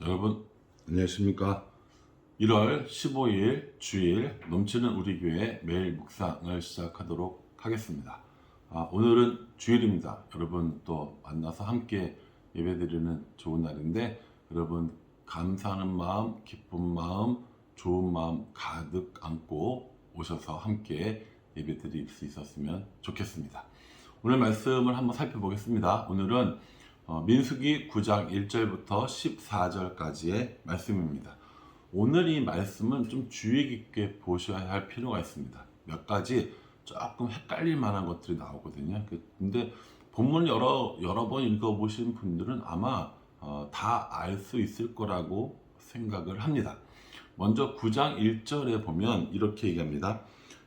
여러분 안녕하십니까. 1월 15일 주일 넘치는 우리 교회 매일 묵상을 시작하도록 하겠습니다. 오늘은 주일입니다. 여러분 또 만나서 함께 예배드리는 좋은 날인데, 여러분 감사하는 마음, 기쁜 마음, 좋은 마음 가득 안고 오셔서 함께 예배드릴 수 있었으면 좋겠습니다. 오늘 말씀을 한번 살펴보겠습니다. 오늘은 민수기 9장 1절부터 14절까지의 말씀입니다. 오늘 이 말씀은 좀 주의 깊게 보셔야 할 필요가 있습니다. 몇 가지 조금 헷갈릴 만한 것들이 나오거든요. 근데 본문을 여러 번 읽어보신 분들은 아마 다 알 수 있을 거라고 생각을 합니다. 먼저 9장 1절에 보면 이렇게 얘기합니다.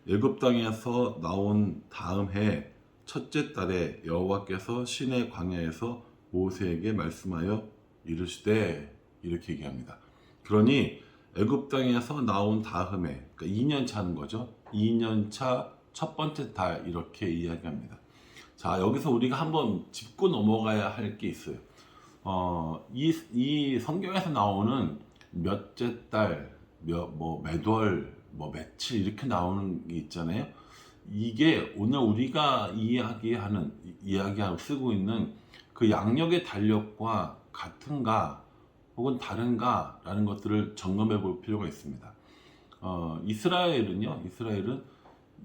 애굽 땅에서 나온 다음 해 첫째 달에 여호와께서 시내 광야에서 모세에게 말씀하여 이르시되, 이렇게 얘기합니다. 그러니 애굽 땅에서 나온 다음에, 그러니까 2년 차는 거죠. 2년 차 첫 번째 달, 이렇게 이야기합니다. 자, 여기서 우리가 한번 짚고 넘어가야 할 게 있어요. 이 성경에서 나오는 몇째 달, 몇 월, 며칠 이렇게 나오는 게 있잖아요. 이게 오늘 우리가 이야기하고 쓰고 있는 그 양력의 달력과 같은가 혹은 다른가 라는 것들을 점검해 볼 필요가 있습니다. 이스라엘은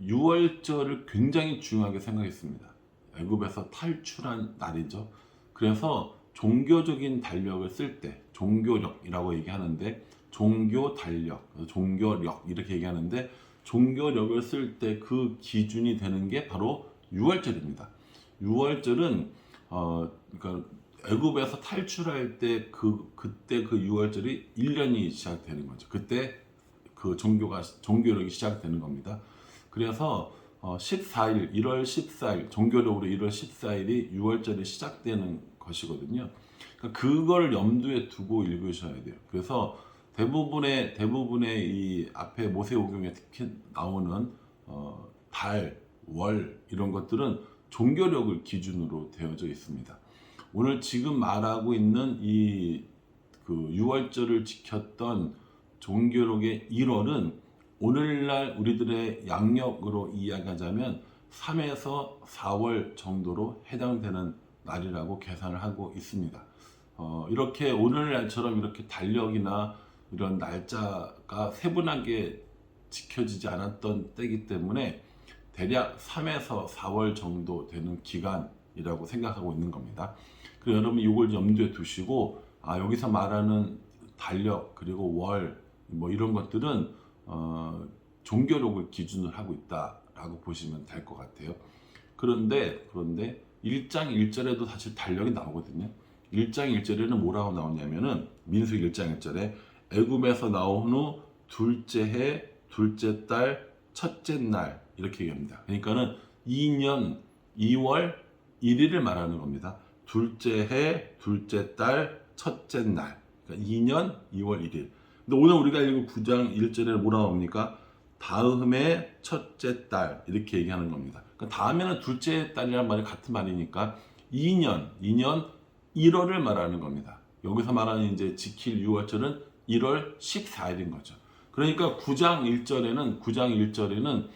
6월절을 굉장히 중요하게 생각했습니다. 애굽에서 탈출한 날이죠. 그래서 종교적인 달력을 쓸 때, 종교력이라고 얘기하는데, 종교 달력, 종교력 이렇게 얘기하는데, 종교력을 쓸 때 그 기준이 되는 게 바로 6월절입니다. 6월절은 그러니까 애굽에서 탈출할 때 그때 그 6월절이 1년이 시작되는 거죠. 그때 그 종교력이 시작되는 겁니다. 그래서 14일, 1월 14일, 종교력으로 1월 14일이 6월절이 시작되는 것이거든요. 그러니까 그걸 염두에 두고 읽으셔야 돼요. 그래서 대부분의 이 앞에 모세오경에 특히 나오는 달, 월 이런 것들은 종교력을 기준으로 되어져 있습니다. 오늘 지금 말하고 있는 그 6월절을 지켰던 종교력의 1월은 오늘날 우리들의 양력으로 이야기하자면 3에서 4월 정도로 해당되는 날이라고 계산을 하고 있습니다. 이렇게 오늘날처럼 이렇게 달력이나 이런 날짜가 세분하게 지켜지지 않았던 때이기 때문에 대략 3에서 4월 정도 되는 기간이라고 생각하고 있는 겁니다. 그래서 여러분 이걸 염두에 두시고, 여기서 말하는 달력 그리고 월 이런 것들은 종교력을 기준으로 하고 있다라고 보시면 될 것 같아요. 그런데 1장 1절에도 사실 달력이 나오거든요. 1장 1절에는 뭐라고 나오냐면은, 민수기 1장 1절에 애굽에서 나온 후 둘째 해 둘째 달 첫째 날, 이렇게 얘기합니다. 그러니까는 2년 2월 1일을 말하는 겁니다. 둘째 해 둘째 달 첫째 날, 그러니까 2년 2월 1일. 근데 오늘 우리가 읽은 9장 1절에 뭐라 나옵니까? 다음에 첫째 달, 이렇게 얘기하는 겁니다. 그러니까 다음에는 둘째 달이란 말이 같은 말이니까 2년 1월을 말하는 겁니다. 여기서 말하는 이제 지킬 6월절은 1월 14일인 거죠. 그러니까 9장 1절에는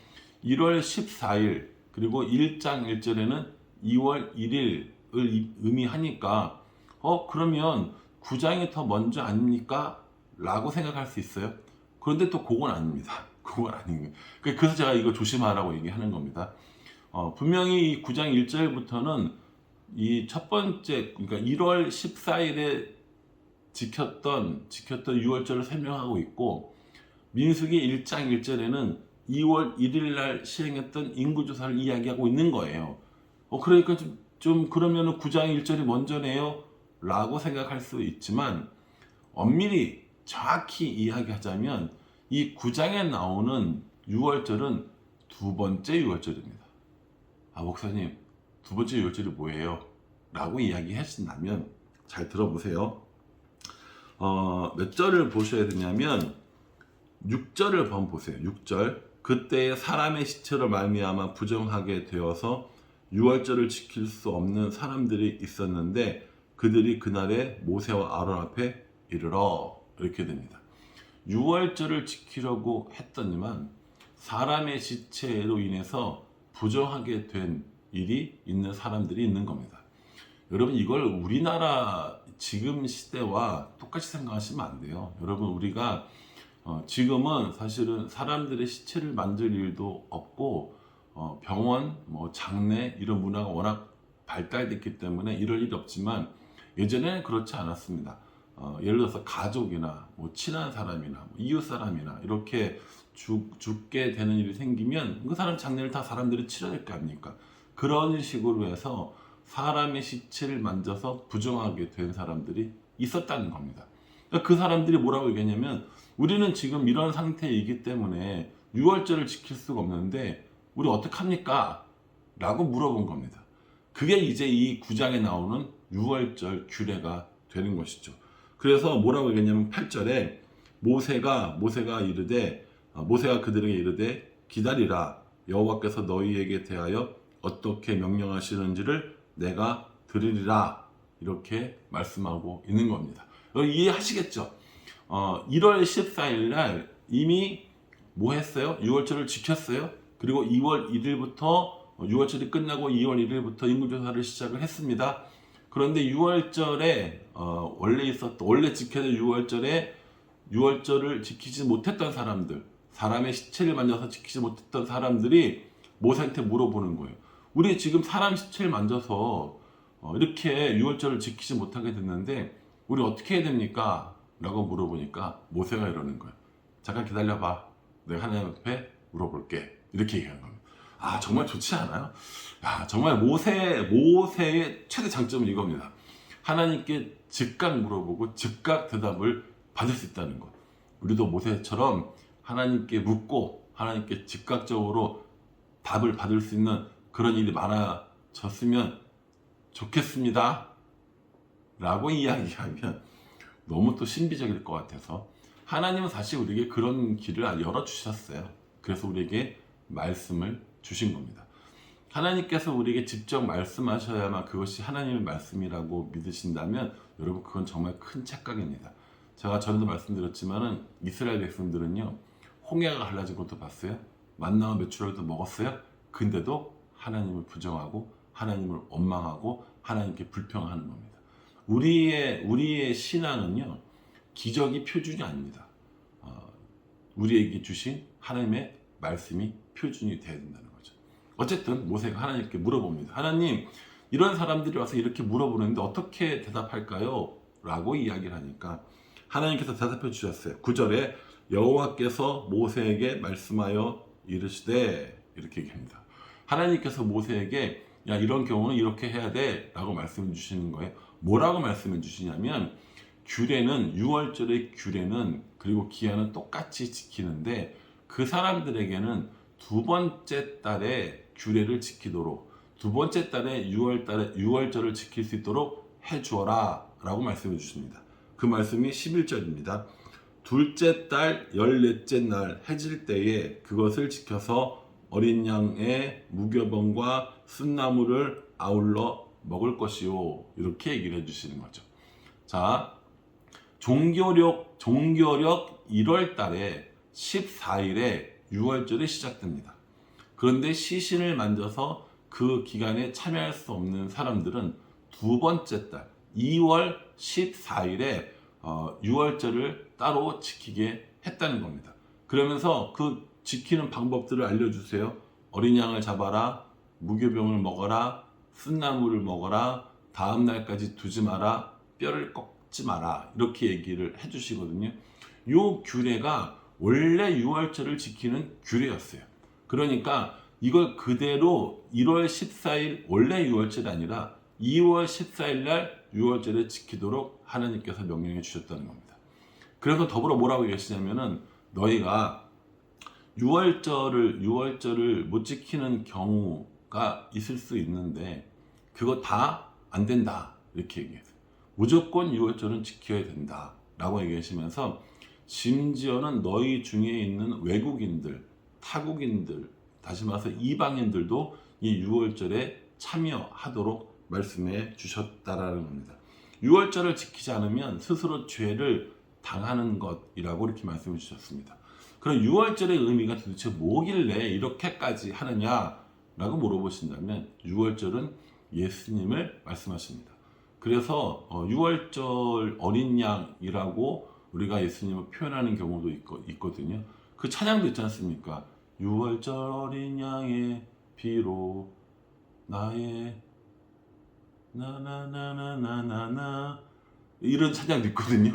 1월 14일, 그리고 1장 1절에는 2월 1일을 의미하니까 그러면 9장이 더 먼저 아닙니까? 라고 생각할 수 있어요. 그런데 또 그건 아닙니다. 그건 아닙니다. 그래서 제가 이거 조심하라고 얘기하는 겁니다. 분명히 이 9장 1절부터는 이 첫 번째, 그러니까 1월 14일에 지켰던 6월절을 설명하고 있고, 민수기 1장 1절에는 2월 1일 날 시행했던 인구조사를 이야기하고 있는 거예요. 그러니까 그러면은 9장 1절이 먼저네요? 라고 생각할 수 있지만, 엄밀히 정확히 이야기하자면 이 9장에 나오는 6월절은 두 번째 6월절입니다. 목사님, 두 번째 6월절이 뭐예요? 라고 이야기하신다면 잘 들어보세요. 몇 절을 보셔야 되냐면 6절을 한번 보세요. 6절. 그때 사람의 시체로 말미암아 부정하게 되어서 6월절을 지킬 수 없는 사람들이 있었는데 그들이 그날에 모세와 아론 앞에 이르러 이렇게 됩니다. 유월절을 지키려고 했더니만 사람의 지체로 인해서 부정하게 된 일이 있는 사람들이 있는 겁니다. 여러분 이걸 우리나라 지금 시대와 똑같이 생각하시면 안 돼요. 여러분 우리가 지금은 사실은 사람들의 시체를 만질 일도 없고 병원, 뭐 장례 이런 문화가 워낙 발달됐기 때문에 이럴 일이 없지만 예전에는 그렇지 않았습니다. 예를 들어서 가족이나 뭐 친한 사람이나 뭐 이웃 사람이나 이렇게 죽게 되는 일이 생기면 그 사람 장례를 다 사람들이 치러야 될 거 아닙니까? 그런 식으로 해서 사람의 시체를 만져서 부정하게 된 사람들이 있었다는 겁니다. 그러니까 그 사람들이 뭐라고 얘기했냐면 우리는 지금 이런 상태이기 때문에 유월절을 지킬 수가 없는데 우리 어떡합니까? 라고 물어본 겁니다. 그게 이제 이 9장에 나오는 유월절 규례가 되는 것이죠. 그래서 뭐라고 얘기했냐면 8절에 모세가 이르되 모세가 그들에게 이르되 기다리라 여호와께서 너희에게 대하여 어떻게 명령하시는지를 내가 들으리라 이렇게 말씀하고 있는 겁니다. 이해하시겠죠? 1월 14일 날 이미 뭐 했어요? 6월절을 지켰어요. 그리고 2월 1일부터 6월절이 끝나고 2월 1일부터 인구조사를 시작을 했습니다. 그런데 6월절에 원래 지켜야 될 6월절을 지키지 못했던 사람들, 사람의 시체를 만져서 지키지 못했던 사람들이 모세한테 물어보는 거예요. 우리 지금 사람 시체를 만져서 이렇게 6월절을 지키지 못하게 됐는데 우리 어떻게 해야 됩니까? 라고 물어보니까 모세가 이러는 거예요. 잠깐 기다려봐. 내가 하나님 앞에 물어볼게. 이렇게 얘기하는 겁니다. 아 정말 좋지 않아요? 야, 정말 모세의 최대 장점은 이겁니다. 하나님께 즉각 물어보고 즉각 대답을 받을 수 있다는 것. 우리도 모세처럼 하나님께 묻고 하나님께 즉각적으로 답을 받을 수 있는 그런 일이 많아졌으면 좋겠습니다. 라고 이야기하면 너무 또 신비적일 것 같아서 하나님은 사실 우리에게 그런 길을 열어주셨어요. 그래서 우리에게 말씀을 주신 겁니다. 하나님께서 우리에게 직접 말씀하셔야만 그것이 하나님의 말씀이라고 믿으신다면 여러분 그건 정말 큰 착각입니다. 제가 전에도 말씀드렸지만은 이스라엘 백성들은요 홍해가 갈라진 것도 봤어요. 만나와 메추라기도 먹었어요. 근데도 하나님을 부정하고 하나님을 원망하고 하나님께 불평하는 겁니다. 우리의 신앙은요 기적이 표준이 아닙니다. 우리에게 주신 하나님의 말씀이 표준이 되어야 된다는 거죠. 어쨌든 모세가 하나님께 물어봅니다. 하나님 이런 사람들이 와서 이렇게 물어보는데 어떻게 대답할까요? 라고 이야기를 하니까 하나님께서 대답해 주셨어요. 9절에 여호와께서 모세에게 말씀하여 이르시되 이렇게 얘기합니다. 하나님께서 모세에게 야 이런 경우는 이렇게 해야 돼 라고 말씀해 주시는 거예요. 뭐라고 말씀해 주시냐면 규례는 6월절의 규례는 그리고 기한은 똑같이 지키는데 그 사람들에게는 두 번째 달에 규례를 지키도록 두 번째 달에 6월절을 지킬 수 있도록 해주어라 라고 말씀해 주십니다. 그 말씀이 11절입니다. 둘째 달 14째 날 해질 때에 그것을 지켜서 어린 양의 무교병과 순나물을 아울러 먹을 것이요 이렇게 얘기를 해주시는 거죠. 자, 종교력 1월 달에 14일에 6월절이 시작됩니다. 그런데 시신을 만져서 그 기간에 참여할 수 없는 사람들은 두 번째 달 2월 14일에 6월절을 따로 지키게 했다는 겁니다. 그러면서 그 지키는 방법들을 알려주세요. 어린 양을 잡아라, 무교병을 먹어라, 순나물을 먹어라, 다음 날까지 두지 마라, 뼈를 꺾지 마라 이렇게 얘기를 해주시거든요. 이 규례가 원래 6월절을 지키는 규례였어요. 그러니까 이걸 그대로 1월 14일 원래 6월절이 아니라 2월 14일 날 6월절을 지키도록 하나님께서 명령해 주셨다는 겁니다. 그래서 더불어 뭐라고 얘기하시냐면은 너희가 6월절을 못 지키는 경우가 있을 수 있는데 그거 다 안 된다 이렇게 얘기했어요. 무조건 6월절은 지켜야 된다 라고 얘기하시면서 심지어는 너희 중에 있는 외국인들, 타국인들, 다시 말해서 이방인들도 이 6월절에 참여하도록 말씀해 주셨다라는 겁니다. 유월절을 지키지 않으면 스스로 죄를 당하는 것이라고 이렇게 말씀해 주셨습니다. 그럼 유월절의 의미가 도대체 뭐길래 이렇게까지 하느냐라고 물어보신다면 유월절은 예수님을 말씀하십니다. 그래서 유월절 어린 양이라고 우리가 예수님을 표현하는 경우도 있거든요. 그 찬양도 있지 않습니까? 유월절 어린 양의 피로 나의 나나나나나나나 이런 찬양도 있거든요.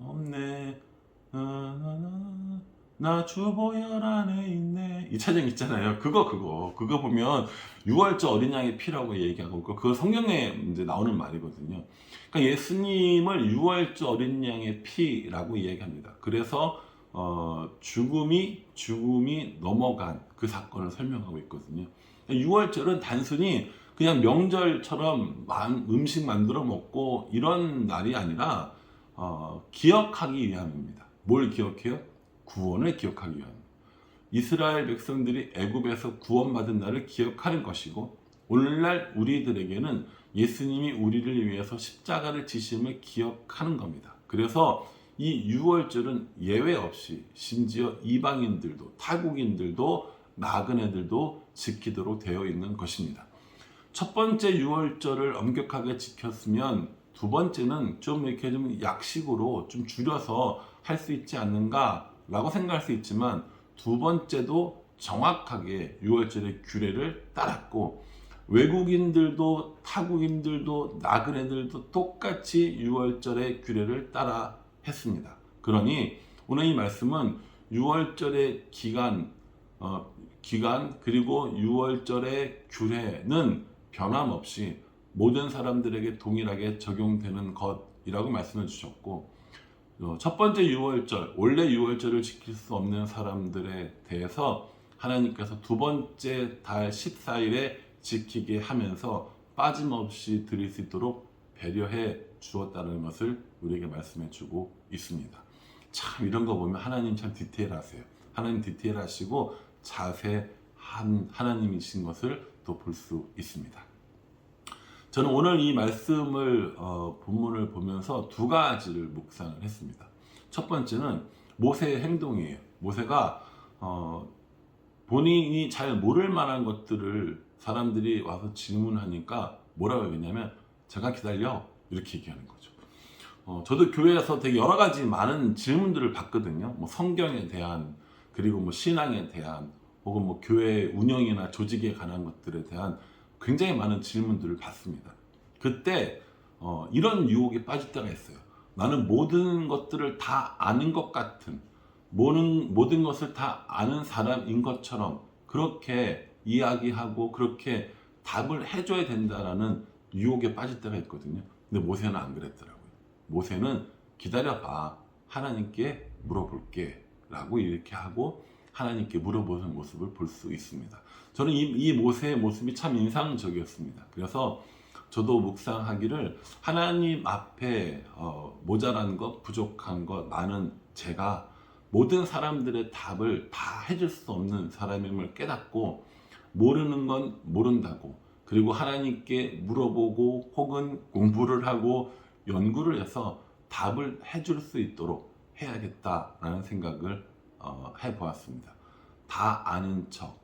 없네 나 주보혈 안에 있네 이 찬양 있잖아요. 그거 보면 유월절 어린 양의 피라고 얘기하고 있고 그거 성경에 이제 나오는 말이거든요. 그러니까 예수님을 유월절 어린 양의 피라고 얘기합니다. 그래서 죽음이 넘어간 그 사건을 설명하고 있거든요. 유월절은 단순히 그냥 명절처럼 음식 만들어 먹고 이런 날이 아니라 기억하기 위함입니다. 뭘 기억해요? 구원을 기억하기 위함. 이스라엘 백성들이 애굽에서 구원받은 날을 기억하는 것이고 오늘날 우리들에게는 예수님이 우리를 위해서 십자가를 지심을 기억하는 겁니다. 그래서 이 유월절은 예외 없이 심지어 이방인들도 타국인들도 나그네들도 지키도록 되어 있는 것입니다. 첫 번째 유월절을 엄격하게 지켰으면 두 번째는 좀 이렇게 좀 약식으로 좀 줄여서 할 수 있지 않는가라고 생각할 수 있지만 두 번째도 정확하게 유월절의 규례를 따랐고 외국인들도 타국인들도 나그네들도 똑같이 유월절의 규례를 따라 했습니다. 그러니 오늘 이 말씀은 유월절의 기간 그리고 유월절의 규례는 변함없이 모든 사람들에게 동일하게 적용되는 것이라고 말씀해 주셨고 첫 번째 유월절, 원래 유월절을 지킬 수 없는 사람들에 대해서 하나님께서 두 번째 달 14일에 지키게 하면서 빠짐없이 드릴 수 있도록 배려해 주었다는 것을 우리에게 말씀해 주고 있습니다. 참 이런 거 보면 하나님 참 디테일하세요. 하나님 디테일하시고 자세한 하나님이신 것을 또 볼 수 있습니다. 저는 오늘 이 말씀을 본문을 보면서 두 가지를 묵상을 했습니다. 첫 번째는 모세의 행동이에요. 모세가 본인이 잘 모를 만한 것들을 사람들이 와서 질문하니까 뭐라고 얘기했냐면 제가 기다려 이렇게 얘기하는 거죠. 저도 교회에서 되게 여러 가지 많은 질문들을 받거든요. 뭐 성경에 대한 그리고 뭐 신앙에 대한 혹은 뭐 교회 운영이나 조직에 관한 것들에 대한 굉장히 많은 질문들을 받습니다. 그때 이런 유혹에 빠질 때가 있어요. 나는 모든 것들을 다 아는 것 같은 모든 것을 다 아는 사람인 것처럼 그렇게 이야기하고 그렇게 답을 해줘야 된다라는 유혹에 빠질 때가 있거든요. 근데 모세는 안 그랬더라고요. 모세는 기다려봐 하나님께 물어볼게 라고 이렇게 하고 하나님께 물어보는 모습을 볼 수 있습니다. 저는 이 모세의 모습이 참 인상적이었습니다. 그래서 저도 묵상하기를 하나님 앞에 모자란 것, 부족한 것, 많은 제가 모든 사람들의 답을 다 해줄 수 없는 사람임을 깨닫고 모르는 건 모른다고 그리고 하나님께 물어보고 혹은 공부를 하고 연구를 해서 답을 해줄 수 있도록 해야겠다라는 생각을 해보았습니다. 다 아는 척,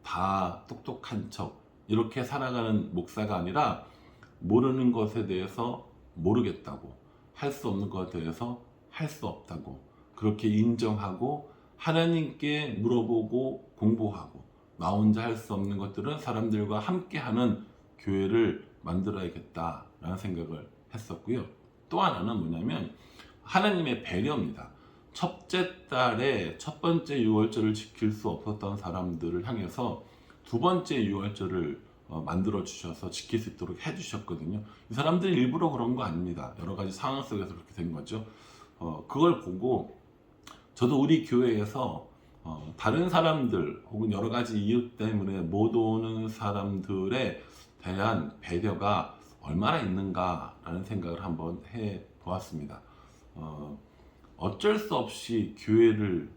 다 똑똑한 척 이렇게 살아가는 목사가 아니라 모르는 것에 대해서 모르겠다고 할 수 없는 것에 대해서 할 수 없다고 그렇게 인정하고 하나님께 물어보고 공부하고 나 혼자 할 수 없는 것들은 사람들과 함께하는 교회를 만들어야겠다라는 생각을 했었고요. 또 하나는 뭐냐면 하나님의 배려입니다. 첫째 달에 첫 번째 유월절을 지킬 수 없었던 사람들을 향해서 두 번째 유월절을 만들어 주셔서 지킬 수 있도록 해주셨거든요. 이 사람들이 일부러 그런 거 아닙니다. 여러 가지 상황 속에서 그렇게 된 거죠. 그걸 보고 저도 우리 교회에서 다른 사람들 혹은 여러 가지 이유 때문에 못 오는 사람들에 대한 배려가 얼마나 있는가라는 생각을 한번 해 보았습니다. 어쩔 수 없이 교회를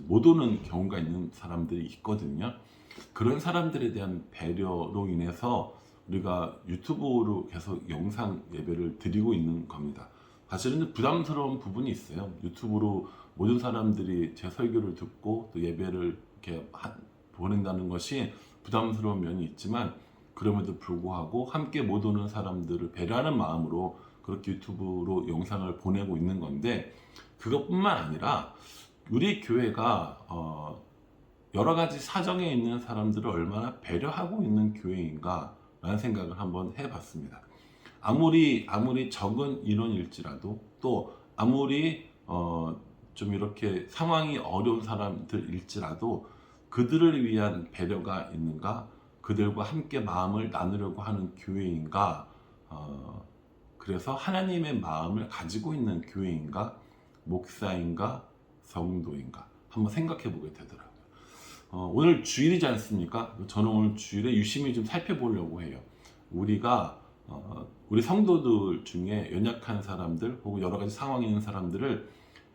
못 오는 경우가 있는 사람들이 있거든요. 그런 사람들에 대한 배려로 인해서 우리가 유튜브로 계속 영상 예배를 드리고 있는 겁니다. 사실은 부담스러운 부분이 있어요. 유튜브로 모든 사람들이 제 설교를 듣고 또 예배를 이렇게 보낸다는 것이 부담스러운 면이 있지만, 그럼에도 불구하고 함께 못 오는 사람들을 배려하는 마음으로 그렇게 유튜브로 영상을 보내고 있는 건데, 그것뿐만 아니라 우리 교회가 여러 가지 사정에 있는 사람들을 얼마나 배려하고 있는 교회인가 라는 생각을 한번 해봤습니다. 아무리 적은 인원일지라도, 또 아무리 좀 이렇게 상황이 어려운 사람들일지라도 그들을 위한 배려가 있는가, 그들과 함께 마음을 나누려고 하는 교회인가, 그래서 하나님의 마음을 가지고 있는 교회인가, 목사인가, 성도인가 한번 생각해 보게 되더라고요. 오늘 주일이지 않습니까? 저는 오늘 주일에 유심히 좀 살펴보려고 해요. 우리가 우리 성도들 중에 연약한 사람들 혹은 여러 가지 상황에 있는 사람들을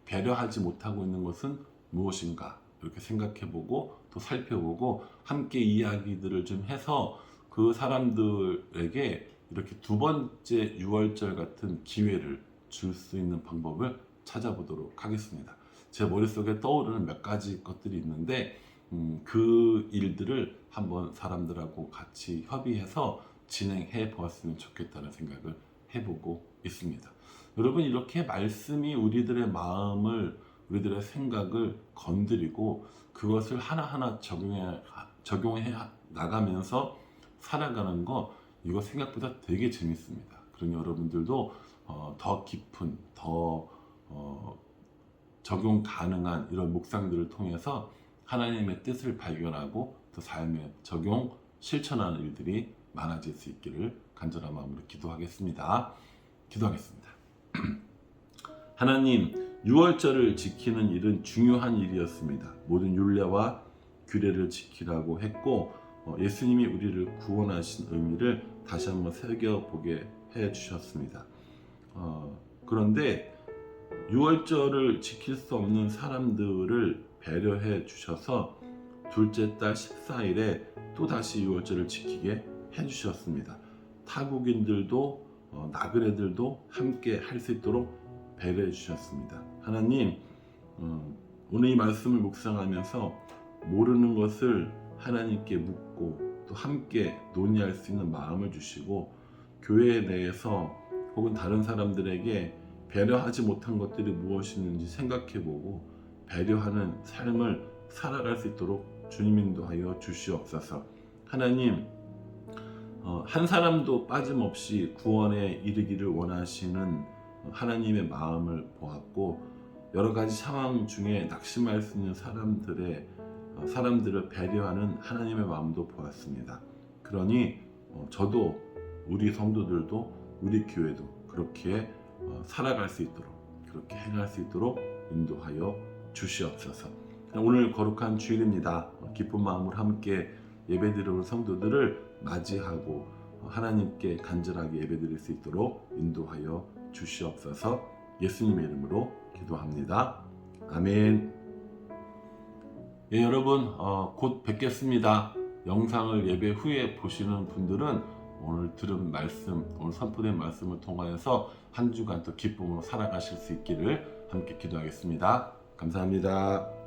배려하지 못하고 있는 것은 무엇인가, 이렇게 생각해보고 또 살펴보고 함께 이야기들을 좀 해서 그 사람들에게 이렇게 두 번째 6월절 같은 기회를 줄 수 있는 방법을 찾아보도록 하겠습니다. 제 머릿속에 떠오르는 몇 가지 것들이 있는데 그 일들을 한번 사람들하고 같이 협의해서 진행해 보았으면 좋겠다는 생각을 해보고 있습니다. 여러분, 이렇게 말씀이 우리들의 마음을, 우리들의 생각을 건드리고 그것을 하나하나 적용해 나가면서 살아가는 거, 이거 생각보다 되게 재밌습니다. 그러니 여러분들도 더 깊은, 더 적용 가능한 이런 묵상들을 통해서 하나님의 뜻을 발견하고 또 삶에 적용, 실천하는 일들이 많아질 수 있기를 간절한 마음으로 기도하겠습니다. 기도하겠습니다. 하나님, 6월절을 지키는 일은 중요한 일이었습니다. 모든 율례와 규례를 지키라고 했고 예수님이 우리를 구원하신 의미를 다시 한번 새겨보게 해주셨습니다. 그런데 6월절을 지킬 수 없는 사람들을 배려해 주셔서 둘째 달 14일에 또다시 6월절을 지키게 해주셨습니다. 타국인들도 나그네들도 함께 할 수 있도록 배려해 주셨습니다. 하나님, 오늘 이 말씀을 묵상하면서 모르는 것을 하나님께 묻고 또 함께 논의할 수 있는 마음을 주시고, 교회 내에서 혹은 다른 사람들에게 배려하지 못한 것들이 무엇이 있는지 생각해보고 배려하는 삶을 살아갈 수 있도록 주님 인도하여 주시옵소서. 하나님, 한 사람도 빠짐없이 구원에 이르기를 원하시는 하나님의 마음을 보았고, 여러 가지 상황 중에 낙심할 수 있는 사람들을 배려하는 하나님의 마음도 보았습니다. 그러니 저도, 우리 성도들도, 우리 교회도 그렇게 살아갈 수 있도록, 그렇게 행할 수 있도록 인도하여 주시옵소서. 오늘 거룩한 주일입니다. 기쁜 마음으로 함께 예배드리는 성도들을 맞이하고 하나님께 간절하게 예배드릴 수 있도록 인도하여 주시옵소서. 예수님의 이름으로 기도합니다. 아멘. 예, 여러분, 곧 뵙겠습니다. 영상을 예배 후에 보시는 분들은 오늘 들은 말씀, 오늘 선포된 말씀을 통하여서 한 주간 또 기쁨으로 살아가실 수 있기를 함께 기도하겠습니다. 감사합니다.